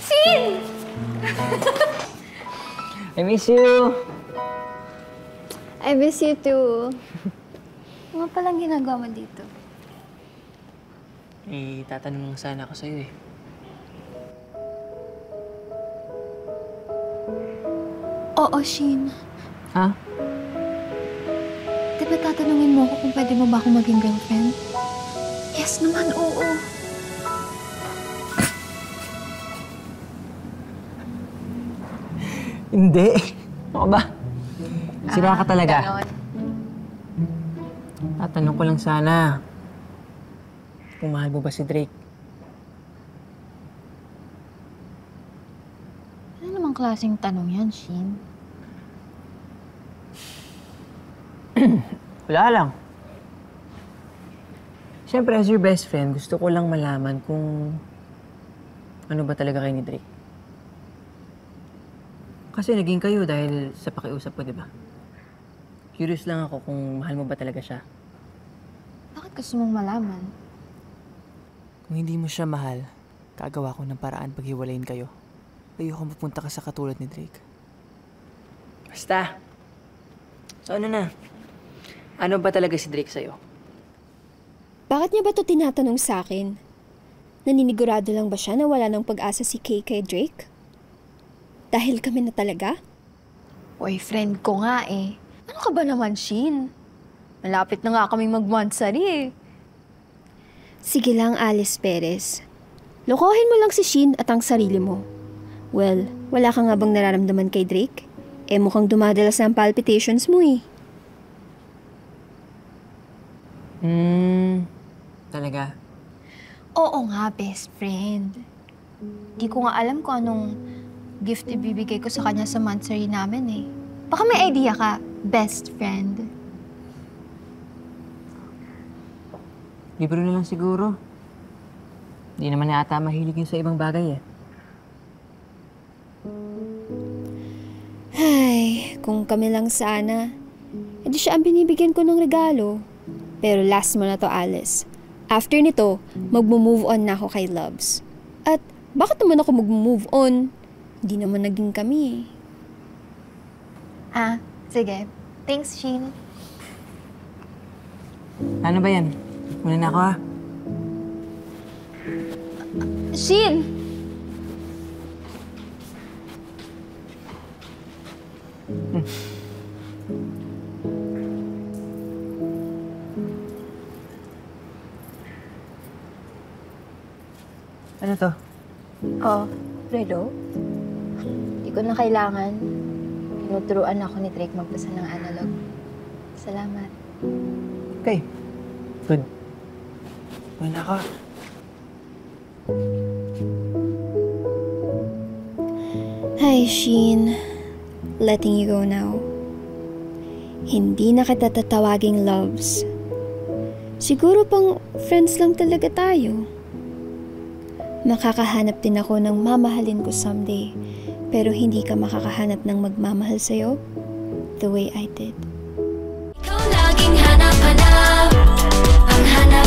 Sin! I miss you! I miss you too. Ano palang ginagawa mo dito? Tatanong lang sana ako sa'yo eh. Oo, Shin. Ha? Di ba tatanungin mo ako kung pwede mo ba akong maging girlfriend? Yes naman, oo. Hindi. Ano ba? Sira ka talaga. Ganon. Tatanong ko lang sana kung mahal mo ba si Drake. Ano namang klaseng tanong yan, Shin? Wala lang. Siyempre, as your best friend, gusto ko lang malaman kung ano ba talaga kayo ni Drake. Kasi naging kayo dahil sa pakiusap ko, di ba? Curious lang ako kung mahal mo ba talaga siya. Bakit gusto mong malaman? Kung hindi mo siya mahal, gagawa ko ng paraan paghiwalayin kayo. Ayoko mapunta ka sa katulad ni Drake. Basta. So ano na? Ano ba talaga si Drake sa'yo? Bakit niya ba ito tinatanong sa akin? Naninigurado lang ba siya na wala ng pag-asa si Kay kay Drake? Dahil kami na talaga? Boyfriend ko nga eh. Ano ka ba naman, Shin? Malapit na nga kaming mag-monthsary eh. Sige lang, Alice Perez. Lokohin mo lang si Shin at ang sarili mo. Well, wala ka nga bang nararamdaman kay Drake? Eh mukhang dumadalas na ang palpitations mo eh. Talaga? Oo nga, best friend. Di ko nga alam kung anong gift ibibigay ko sa kanya sa monthsary namin eh. Baka may idea ka, best friend. Libro na lang siguro. Hindi naman yata mahilig yun sa ibang bagay eh. Ay, kung kami lang sana. Hindi siya ang binibigyan ko ng regalo. Pero last mo na to, Alice. After nito, magmo-move on na ako kay Loves. At bakit naman ako magmo-move on? Hindi naman naging kami eh. Ah, sige. Thanks, Shin. Ano ba yan? Muna na ako ha. Shin! Ano to? Oh, Fredo? Hindi ko na kailangan. Tinuturuan ako ni Drake magbasa ng analog. Salamat. Okay. Good. Muna na ako. Hi, Sheen. Letting you go now. Hindi na kita tatawaging Loves. Siguro pang friends lang talaga tayo. Makakahanap din ako ng mamahalin ko someday. Pero hindi ka makakahanap ng magmamahal sa'yo the way I did. Ikaw laging hanap-hanap, ang hanap